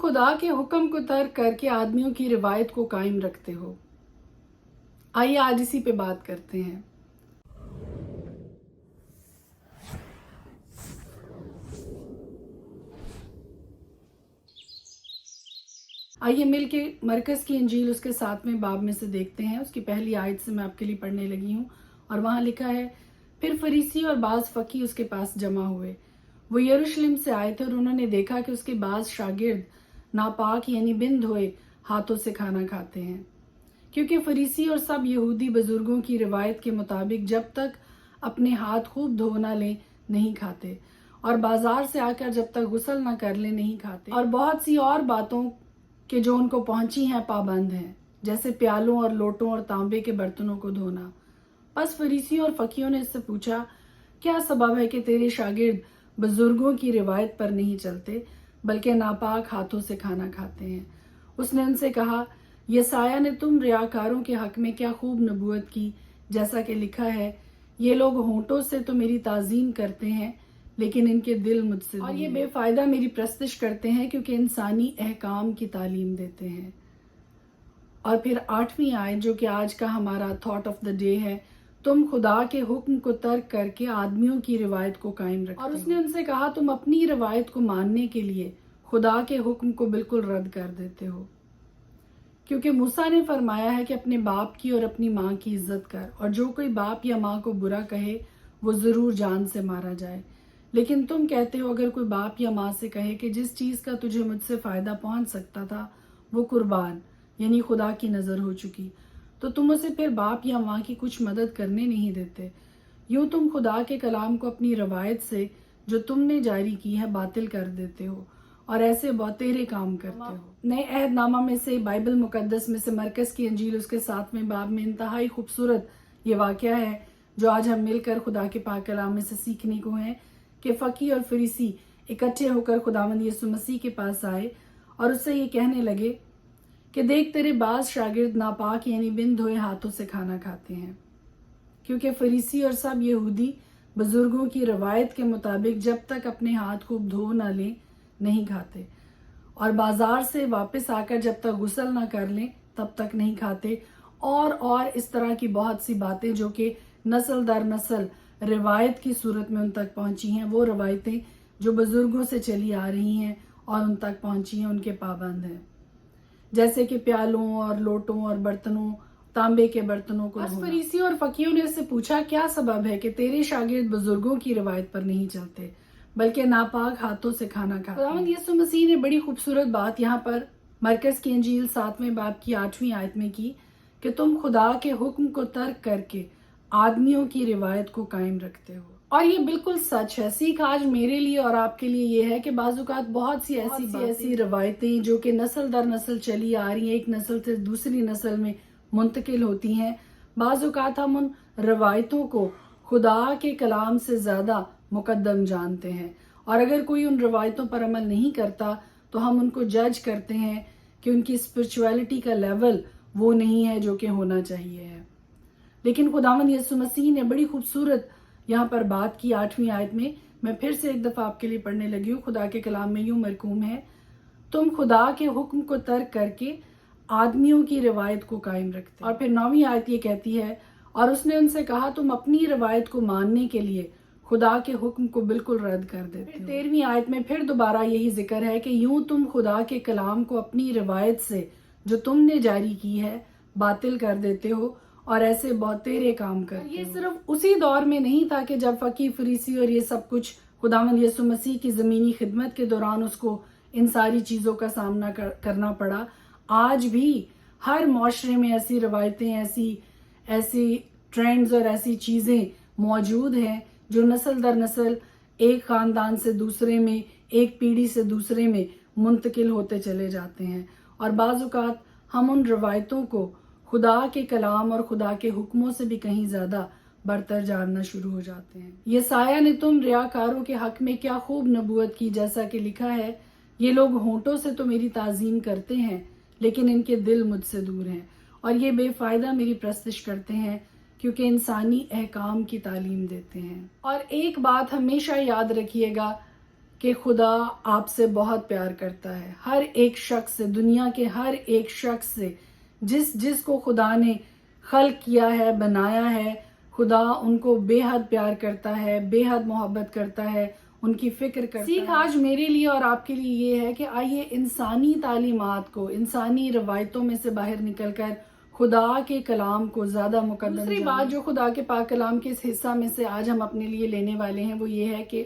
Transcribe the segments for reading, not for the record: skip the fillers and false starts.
خدا کے حکم کو ترک کر کے آدمیوں کی روایت کو قائم رکھتے ہو۔ آئیے آج اسی پہ بات کرتے ہیں۔ آئیے مل کے مرکز کی انجیل اس کے 7ویں باب میں سے دیکھتے ہیں۔ اس کی پہلی آیت سے میں آپ کے لیے پڑھنے لگی ہوں، اور وہاں لکھا ہے، پھر فریسی اور بعض فقی اس کے پاس جمع ہوئے۔ وہ یروشلم سے آئے تھے اور انہوں نے دیکھا کہ اس کے بعض شاگرد ناپاک یعنی بن دھوئے ہاتھوں سے کھانا کھاتے ہیں، کیونکہ فریسی اور سب یہودی بزرگوں کی روایت کے مطابق جب تک اپنے ہاتھ خوب دھو نہ لیں نہیں کھاتے، اور بازار سے آ کر جب تک غسل نہ کر لیں نہیں کھاتے، اور بہت سی اور باتوں کہ جو ان کو پہنچی ہیں پابند ہیں، جیسے پیالوں اور لوٹوں اور تانبے کے برتنوں کو دھونا۔ پس فریسیوں اور فقیوں نے اس سے پوچھا، کیا سبب ہے کہ تیرے شاگرد بزرگوں کی روایت پر نہیں چلتے بلکہ ناپاک ہاتھوں سے کھانا کھاتے ہیں؟ اس نے ان سے کہا، یسایہ نے تم ریاکاروں کے حق میں کیا خوب نبوت کی، جیسا کہ لکھا ہے، یہ لوگ ہونٹوں سے تو میری تعظیم کرتے ہیں لیکن ان کے دل مجھ سے دور ہیں، اور یہ بے فائدہ میری پرستش کرتے ہیں کیونکہ انسانی احکام کی تعلیم دیتے ہیں۔ اور پھر 8ویں آیت جو کہ آج کا ہمارا تھاٹ آف دا ڈے ہے، تم خدا کے حکم کو ترک کر کے آدمیوں کی روایت کو قائم رکھتے ہو۔ اور اس نے ان سے کہا، تم اپنی روایت کو ماننے کے لیے خدا کے حکم کو بالکل رد کر دیتے ہو، کیونکہ موسیٰ نے فرمایا ہے کہ اپنے باپ کی اور اپنی ماں کی عزت کر، اور جو کوئی باپ یا ماں کو برا کہے وہ ضرور جان سے مارا جائے۔ لیکن تم کہتے ہو، اگر کوئی باپ یا ماں سے کہے کہ جس چیز کا تجھے مجھ سے فائدہ پہنچ سکتا تھا وہ قربان یعنی خدا کی نظر ہو چکی، تو تم اسے پھر باپ یا ماں کی کچھ مدد کرنے نہیں دیتے۔ یوں تم خدا کے کلام کو اپنی روایت سے جو تم نے جاری کی ہے باطل کر دیتے ہو، اور ایسے بہتیرے کام کرتے ہو۔ نئے عہد نامہ میں سے، بائبل مقدس میں سے، مرکز کی انجیل اس کے 7ویں باب میں انتہائی خوبصورت یہ واقعہ ہے جو آج ہم مل کر خدا کے پاک کلام میں سے سیکھنے کو ہیں، کہ فقی اور فریسی اکٹھے ہو کر خداوند یسوع مسیح کے پاس آئے اور اس سے یہ کہنے لگے کہ دیکھ، تیرے بعض شاگرد ناپاک یعنی بن دھوئے ہاتھوں سے کھانا کھاتے ہیں، کیونکہ فریسی اور سب یہودی بزرگوں کی روایت کے مطابق جب تک اپنے ہاتھ خوب دھو نہ لیں نہیں کھاتے، اور بازار سے واپس آ کر جب تک غسل نہ کر لیں تب تک نہیں کھاتے، اور اس طرح کی بہت سی باتیں جو کہ نسل در نسل روایت کی صورت میں ان تک پہنچی ہیں، وہ روایتیں جو بزرگوں سے چلی آ رہی ہیں اور ان تک پہنچی ہیں، ان کے پابند ہیں، جیسے کہ پیالوں اور لوٹوں اور برتنوں، تانبے کے برتنوں کو دھونا۔ فریسیوں اور فقیوں نے اس سے پوچھا، کیا سبب ہے کہ تیرے شاگرد بزرگوں کی روایت پر نہیں چلتے بلکہ ناپاک ہاتھوں سے کھانا کھاتے ہیں؟ خداوند یسوع مسیح نے بڑی خوبصورت بات یہاں پر مرکز کی انجیل 7ویں باب کی 8ویں آیت میں کی کہ تم خدا کے حکم کو ترک کر کے آدمیوں کی روایت کو قائم رکھتے ہو۔ اور یہ بالکل سچ ہے۔ سیکھ آج میرے لیے اور آپ کے لیے یہ ہے کہ بعض اوقات بہت سی ایسی روایتیں جو کہ نسل در نسل چلی آ رہی ہیں، ایک نسل سے دوسری نسل میں منتقل ہوتی ہیں، بعض اوقات ہم ان روایتوں کو خدا کے کلام سے زیادہ مقدم جانتے ہیں، اور اگر کوئی ان روایتوں پر عمل نہیں کرتا تو ہم ان کو جج کرتے ہیں کہ ان کی اسپرچویلٹی کا لیول وہ نہیں ہے جو کہ ہونا چاہیے ہے۔ لیکن خداوند یسوع مسیح نے بڑی خوبصورت یہاں پر بات کی 8ویں آیت میں پھر سے ایک دفعہ آپ کے لیے پڑھنے لگی ہوں۔ خدا کے کلام میں یوں مرقوم ہے، تم خدا کے حکم کو ترک کر کے آدمیوں کی روایت کو قائم رکھتے۔ اور پھر 9ویں آیت یہ کہتی ہے، اور اس نے ان سے کہا، تم اپنی روایت کو ماننے کے لیے خدا کے حکم کو بالکل رد کر دیتے ہو۔ 13ویں آیت میں پھر دوبارہ یہی ذکر ہے کہ یوں تم خدا کے کلام کو اپنی روایت سے جو تم نے جاری کی ہے باطل کر دیتے ہو، اور ایسے بہتیرے کام کرتے ہو۔ یہ صرف اسی دور میں نہیں تھا کہ جب فقی فریسی اور یہ سب کچھ خداوند یسوع مسیح کی زمینی خدمت کے دوران اس کو ان ساری چیزوں کا سامنا کرنا پڑا۔ آج بھی ہر معاشرے میں ایسی روایتیں، ایسی ٹرینڈز اور ایسی چیزیں موجود ہیں جو نسل در نسل ایک خاندان سے دوسرے میں، ایک پیڑھی سے دوسرے میں منتقل ہوتے چلے جاتے ہیں، اور بعض اوقات ہم ان روایتوں کو خدا کے کلام اور خدا کے حکموں سے بھی کہیں زیادہ برتر جاننا شروع ہو جاتے ہیں۔ یسایہ نے تم ریاکاروں کے حق میں کیا خوب نبوت کی، جیسا کہ لکھا ہے، یہ لوگ ہونٹوں سے تو میری تعظیم کرتے ہیں لیکن ان کے دل مجھ سے دور ہیں، اور یہ بے فائدہ میری پرستش کرتے ہیں کیونکہ انسانی احکام کی تعلیم دیتے ہیں۔ اور ایک بات ہمیشہ یاد رکھیے گا کہ خدا آپ سے بہت پیار کرتا ہے، ہر ایک شخص سے، دنیا کے ہر ایک شخص سے، جس کو خدا نے خلق کیا ہے، بنایا ہے، خدا ان کو بے حد پیار کرتا ہے، بے حد محبت کرتا ہے، ان کی فکر کرتا ہے۔ سیکھ آج میرے لیے اور آپ کے لیے یہ ہے کہ آئیے انسانی تعلیمات کو، انسانی روایتوں میں سے باہر نکل کر خدا کے کلام کو زیادہ مقدم جانیں۔ دوسری بات جو خدا کے پاک کلام کے اس حصہ میں سے آج ہم اپنے لیے لینے والے ہیں وہ یہ ہے کہ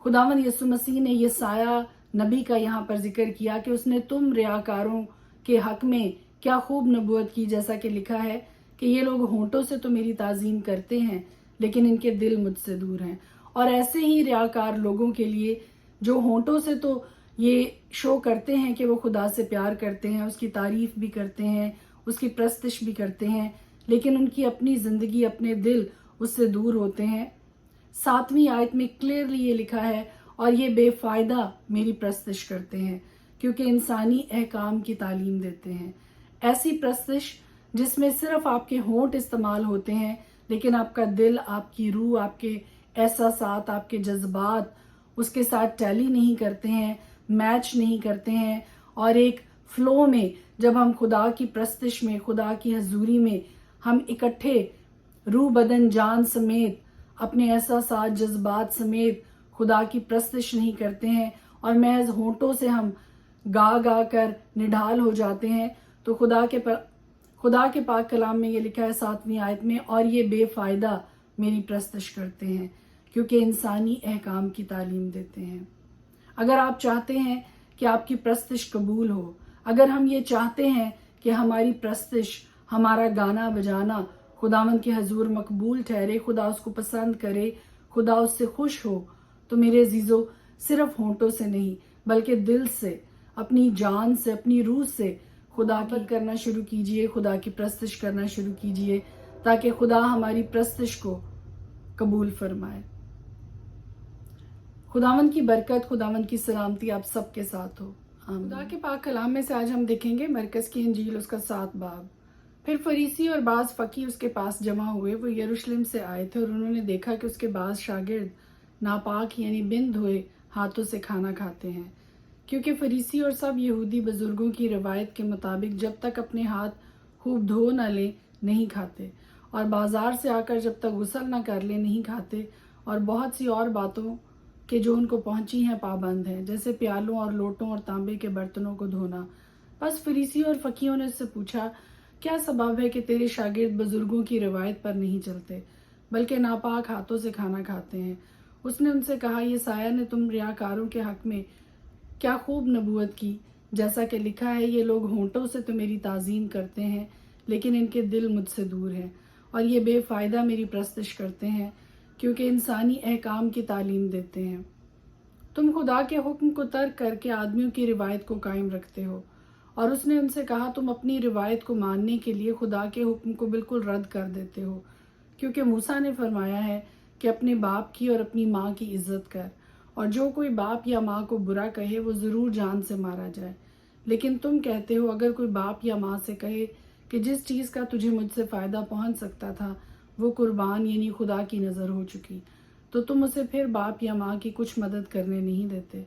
خداوند یسوع مسیح نے یسایہ نبی کا یہاں پر ذکر کیا کہ اس نے تم ریاکاروں کے حق میں کیا خوب نبوت کی، جیسا کہ لکھا ہے کہ یہ لوگ ہونٹوں سے تو میری تعظیم کرتے ہیں لیکن ان کے دل مجھ سے دور ہیں۔ اور ایسے ہی ریاکار لوگوں کے لیے جو ہونٹوں سے تو یہ شو کرتے ہیں کہ وہ خدا سے پیار کرتے ہیں، اس کی تعریف بھی کرتے ہیں، اس کی پرستش بھی کرتے ہیں، لیکن ان کی اپنی زندگی، اپنے دل اس سے دور ہوتے ہیں۔ 7ویں آیت میں کلیئرلی یہ لکھا ہے، اور یہ بے فائدہ میری پرستش کرتے ہیں کیونکہ انسانی احکام کی تعلیم دیتے ہیں۔ ایسی پرستش جس میں صرف آپ کے ہونٹ استعمال ہوتے ہیں لیکن آپ کا دل، آپ کی روح، آپ کے احساسات، آپ کے جذبات اس کے ساتھ ٹیلی نہیں کرتے ہیں، میچ نہیں کرتے ہیں، اور ایک فلو میں جب ہم خدا کی پرستش میں، خدا کی حضوری میں ہم اکٹھے روح، بدن، جان سمیت، اپنے احساسات، جذبات سمیت خدا کی پرستش نہیں کرتے ہیں اور محض ہونٹوں سے ہم گا گا کر نڈھال ہو جاتے ہیں، تو خدا کے پاک کلام میں یہ لکھا ہے 7ویں آیت میں، اور یہ بے فائدہ میری پرستش کرتے ہیں کیونکہ انسانی احکام کی تعلیم دیتے ہیں۔ اگر آپ چاہتے ہیں کہ آپ کی پرستش قبول ہو، اگر ہم یہ چاہتے ہیں کہ ہماری پرستش، ہمارا گانا بجانا خداوند کے حضور مقبول ٹھہرے، خدا اس کو پسند کرے، خدا اس سے خوش ہو، تو میرے عزیزو صرف ہونٹوں سے نہیں بلکہ دل سے، اپنی جان سے، اپنی روح سے خدا کی کرنا شروع کیجئے، خدا کی پرستش کرنا شروع کیجئے تاکہ خدا ہماری پرستش کو قبول فرمائے۔ خداوند کی برکت، خداوند کی سلامتی آپ سب کے ساتھ ہو۔ خدا کے پاک کلام میں سے آج ہم دیکھیں گے مرکز کی انجیل اس کا 7 باب۔ پھر فریسی اور بعض فقیہ اس کے پاس جمع ہوئے، وہ یروشلم سے آئے تھے، اور انہوں نے دیکھا کہ اس کے بعض شاگرد ناپاک یعنی بن دھوئے ہاتھوں سے کھانا کھاتے ہیں، کیونکہ فریسی اور سب یہودی بزرگوں کی روایت کے مطابق جب تک اپنے ہاتھ خوب دھو نہ لیں نہیں کھاتے، اور بازار سے آ کر جب تک غسل نہ کر لیں نہیں کھاتے، اور بہت سی اور باتوں کہ جو ان کو پہنچی ہیں پابند ہیں، جیسے پیالوں اور لوٹوں اور تانبے کے برتنوں کو دھونا۔ بس فریسی اور فقیہوں نے اس سے پوچھا، کیا سبب ہے کہ تیرے شاگرد بزرگوں کی روایت پر نہیں چلتے بلکہ ناپاک ہاتھوں سے کھانا کھاتے ہیں؟ اس نے ان سے کہا، یسایہ نے تم ریاکاروں کے حق میں کیا خوب نبوت کی، جیسا کہ لکھا ہے، یہ لوگ ہونٹوں سے تو میری تعظیم کرتے ہیں لیکن ان کے دل مجھ سے دور ہیں، اور یہ بے فائدہ میری پرستش کرتے ہیں کیونکہ انسانی احکام کی تعلیم دیتے ہیں۔ تم خدا کے حکم کو ترک کر کے آدمیوں کی روایت کو قائم رکھتے ہو۔ اور اس نے ان سے کہا، تم اپنی روایت کو ماننے کے لیے خدا کے حکم کو بالکل رد کر دیتے ہو، کیونکہ موسیٰ نے فرمایا ہے کہ اپنے باپ کی اور اپنی ماں کی عزت کر، اور جو کوئی باپ یا ماں کو برا کہے وہ ضرور جان سے مارا جائے۔ لیکن تم کہتے ہو، اگر کوئی باپ یا ماں سے کہے کہ جس چیز کا تجھے مجھ سے فائدہ پہنچ سکتا تھا وہ قربان یعنی خدا کی نظر ہو چکی، تو تم اسے پھر باپ یا ماں کی کچھ مدد کرنے نہیں دیتے۔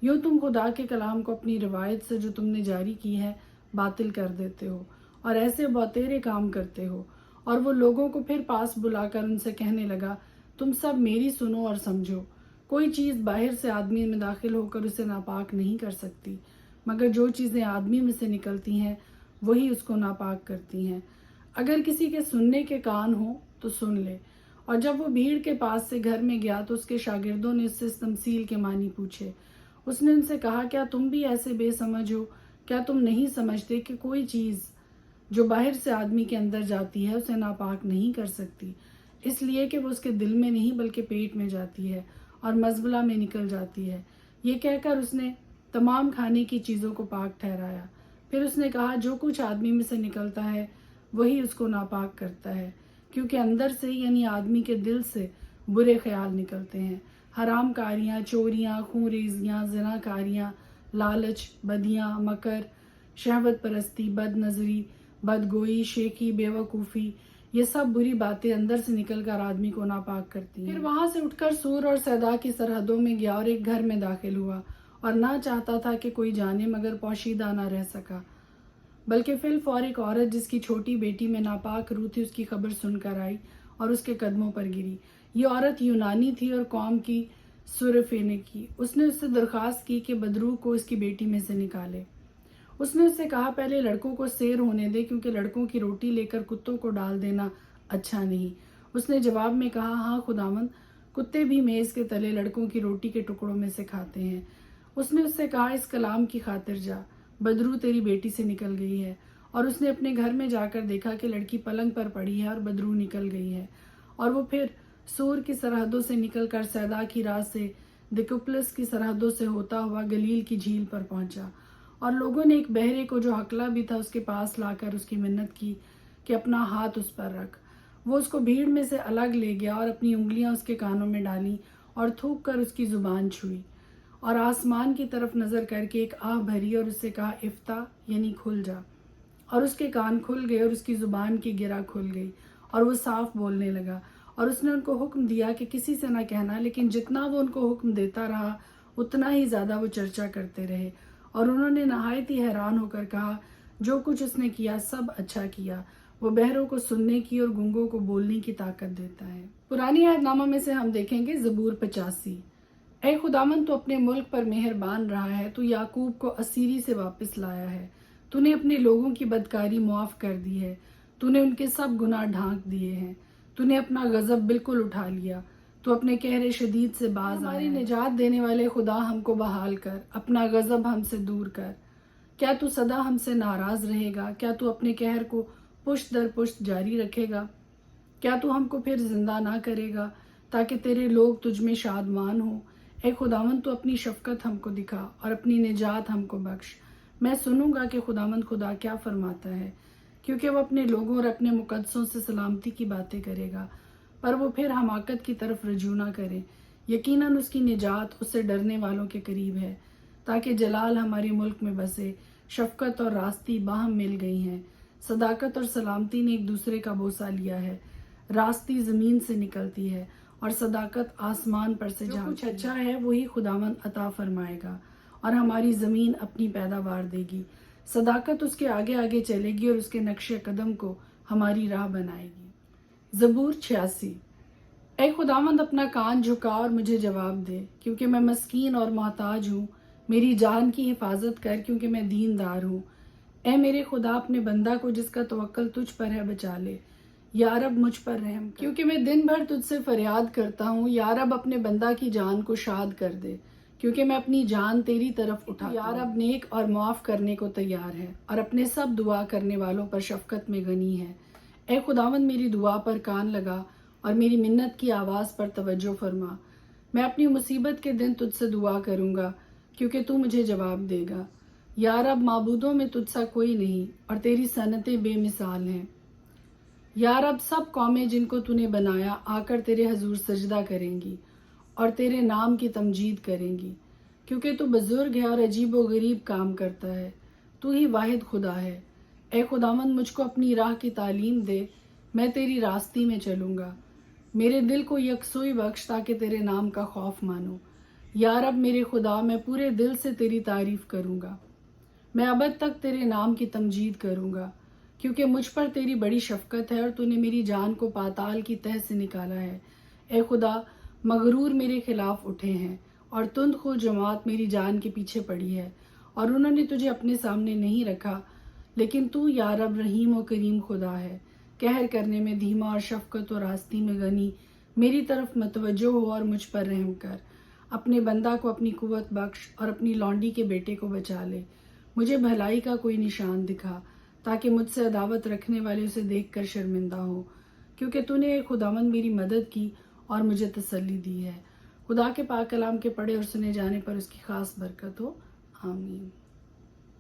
یوں تم خدا کے کلام کو اپنی روایت سے جو تم نے جاری کی ہے باطل کر دیتے ہو، اور ایسے بہتیرے کام کرتے ہو۔ اور وہ لوگوں کو پھر پاس بلا کر ان سے کہنے لگا، تم سب میری سنو اور سمجھو، کوئی چیز باہر سے آدمی میں داخل ہو کر اسے ناپاک نہیں کر سکتی، مگر جو چیزیں آدمی میں سے نکلتی ہیں وہی اس کو ناپاک کرتی ہیں۔ اگر کسی کے سننے کے کان ہوں تو سن لے۔ اور جب وہ بھیڑ کے پاس سے گھر میں گیا تو اس کے شاگردوں نے اس سے اس تمثیل کے معنی پوچھے۔ اس نے ان سے کہا، کیا تم بھی ایسے بے سمجھ ہو؟ کیا تم نہیں سمجھتے کہ کوئی چیز جو باہر سے آدمی کے اندر جاتی ہے اسے ناپاک نہیں کر سکتی، اس لیے کہ وہ اس کے دل میں نہیں بلکہ پیٹ میں جاتی ہے اور مزبلہ میں نکل جاتی ہے۔ یہ کہہ کر اس نے تمام کھانے کی چیزوں کو پاک ٹھہرایا۔ پھر اس نے کہا، جو کچھ آدمی میں سے نکلتا ہے وہی اس کو ناپاک کرتا ہے، کیونکہ اندر سے یعنی آدمی کے دل سے برے خیال نکلتے ہیں، حرام کاریاں، چوریاں، خون ریزیاں، زنا کاریاں، لالچ، بدیاں، مکر، شہوت پرستی، بد نظری، بدگوئی، شیخی، بے وقوفی، یہ سب بری باتیں اندر سے نکل کر آدمی کو ناپاک کرتی ہیں۔ پھر وہاں سے اٹھ کر سور اور سیدا کی سرحدوں میں گیا اور ایک گھر میں داخل ہوا، اور نہ چاہتا تھا کہ کوئی جانے، مگر پوشیدہ نہ رہ سکا، بلکہ فی الفور ایک عورت جس کی چھوٹی بیٹی میں ناپاک روح تھی اس کی خبر سن کر آئی اور اس کے قدموں پر گری۔ یہ عورت یونانی تھی اور قوم کی سورفینے کی۔ اس نے اس سے درخواست کی کہ بدروح کو اس کی بیٹی میں سے نکالے۔ اس نے اس سے کہا پہلے لڑکوں کو سیر ہونے دے، کیونکہ لڑکوں کی روٹی لے کر کتوں کو ڈال دینا اچھا نہیں۔ اس نے جواب میں کہا ہاں خداوند، کتے بھی میز کے تلے لڑکوں کی روٹی کے ٹکڑوں میں سے کھاتے ہیں۔ اس نے اس سے کہا اس کلام کی خاطر جا، بدروح تیری بیٹی سے نکل گئی ہے۔ اور اس نے اپنے گھر میں جا کر دیکھا کہ لڑکی پلنگ پر پڑی ہے اور بدروح نکل گئی ہے۔ اور وہ پھر سور کی سرحدوں سے نکل کر سیدا کی راہ سے دکوپلس کی سرحدوں سے ہوتا ہوا گلیل کی جھیل پر پہنچا، اور لوگوں نے ایک بہرے کو جو ہکلا بھی تھا اس کے پاس لا کر اس کی منت کی کہ اپنا ہاتھ اس پر رکھ۔ وہ اس کو بھیڑ میں سے الگ لے گیا اور اپنی انگلیاں اس کے کانوں میں ڈالیں اور تھوک کر اس کی زبان چھوئی، اور آسمان کی طرف نظر کر کے ایک آہ بھری اور اس سے کہا افتح، یعنی کھل جا۔ اور اس کے کان کھل گئے اور اس کی زبان کی گرہ کھل گئی اور وہ صاف بولنے لگا۔ اور اس نے ان کو حکم دیا کہ کسی سے نہ کہنا، لیکن جتنا وہ ان کو حکم دیتا رہا اتنا ہی زیادہ وہ چرچا کرتے رہے، اور انہوں نے نہایت ہی حیران ہو کر کہا جو کچھ اس نے کیا سب اچھا کیا، وہ بہروں کو سننے کی اور گونگوں کو بولنے کی طاقت دیتا ہے۔ پرانی عہد نامہ میں سے ہم دیکھیں گے زبور 85۔ اے خداوند، تو اپنے ملک پر مہربان رہا ہے، تو یعقوب کو اسیری سے واپس لایا ہے، تو نے اپنے لوگوں کی بدکاری معاف کر دی ہے، تو نے ان کے سب گناہ ڈھانک دیے ہیں، تو نے اپنا غضب بالکل اٹھا لیا، تو اپنے قہر شدید سے باز آیا۔ ہماری نجات دینے والے خدا ہم کو بحال کر، اپنا غضب ہم سے دور کر۔ کیا تو سدا ہم سے ناراض رہے گا؟ کیا تو اپنے قہر کو پشت در پشت جاری رکھے گا؟ کیا تو ہم کو پھر زندہ نہ کرے گا تاکہ تیرے لوگ تجھ میں شادمان ہوں؟ اے خداوند، تو اپنی شفقت ہم کو دکھا اور اپنی نجات ہم کو بخش۔ میں سنوں گا کہ خداوند خدا کیا فرماتا ہے، کیونکہ وہ اپنے لوگوں اور اپنے مقدسوں سے سلامتی کی باتیں کرے گا، پر وہ پھر حماقت کی طرف رجوع نہ کرے۔ یقیناً اس کی نجات اس سے ڈرنے والوں کے قریب ہے، تاکہ جلال ہمارے ملک میں بسے۔ شفقت اور راستی باہم مل گئی ہیں، صداقت اور سلامتی نے ایک دوسرے کا بوسہ لیا ہے۔ راستی زمین سے نکلتی ہے اور صداقت آسمان پر سے جا کچھ اچھا ہے وہی خداوند عطا فرمائے گا، اور ہماری زمین اپنی پیداوار دے گی۔ صداقت اس کے آگے آگے چلے گی اور اس کے نقش قدم کو ہماری راہ بنائے گی۔ زبور 86۔ اے خداوند، اپنا کان جھکا اور مجھے جواب دے، کیونکہ میں مسکین اور محتاج ہوں۔ میری جان کی حفاظت کر، کیونکہ میں دیندار ہوں۔ اے میرے خدا، اپنے بندہ کو جس کا توکل تجھ پر ہے بچا لے۔ یا رب مجھ پر رحم کر، کیونکہ میں دن بھر تجھ سے فریاد کرتا ہوں۔ یا رب اپنے بندہ کی جان کو شاد کر دے، کیونکہ میں اپنی جان تیری طرف اٹھاتا ہوں۔ یا رب نیک اور معاف کرنے کو تیار ہے، اور اپنے سب دعا کرنے والوں پر شفقت میں غنی ہے۔ اے خداوند، میری دعا پر کان لگا اور میری منت کی آواز پر توجہ فرما۔ میں اپنی مصیبت کے دن تجھ سے دعا کروں گا، کیونکہ تو مجھے جواب دے گا۔ یا رب، معبودوں میں تجھ سا کوئی نہیں، اور تیری صنعتیں بے مثال ہیں۔ یا رب، سب قومیں جن کو تو نے بنایا آ کر تیرے حضور سجدہ کریں گی اور تیرے نام کی تمجید کریں گی، کیونکہ تو بزرگ ہے اور عجیب و غریب کام کرتا ہے، تو ہی واحد خدا ہے۔ اے خداوند، مجھ کو اپنی راہ کی تعلیم دے، میں تیری راستی میں چلوں گا۔ میرے دل کو یکسوئی بخش تاکہ تیرے نام کا خوف مانوں۔ یا رب میرے خدا، میں پورے دل سے تیری تعریف کروں گا، میں ابد تک تیرے نام کی تمجید کروں گا، کیونکہ مجھ پر تیری بڑی شفقت ہے اور تو نے میری جان کو پاتال کی تہ سے نکالا ہے۔ اے خدا، مغرور میرے خلاف اٹھے ہیں اور تند خو جماعت میری جان کے پیچھے پڑی ہے، اور انہوں نے تجھے اپنے سامنے نہیں رکھا۔ لیکن تو یا رب رحیم و کریم خدا ہے، قہر کرنے میں دھیما اور شفقت و راستی میں غنی۔ میری طرف متوجہ ہو اور مجھ پر رحم کر، اپنے بندہ کو اپنی قوت بخش اور اپنی لونڈی کے بیٹے کو بچا لے۔ مجھے بھلائی کا کوئی نشان دکھا، تاکہ مجھ سے عداوت رکھنے والے اسے دیکھ کر شرمندہ ہو، کیونکہ تو نے اے خداوند میری مدد کی اور مجھے تسلی دی ہے۔ خدا کے پاک کلام کے پڑھے اور سنے جانے پر اس کی خاص برکت ہو، آمین۔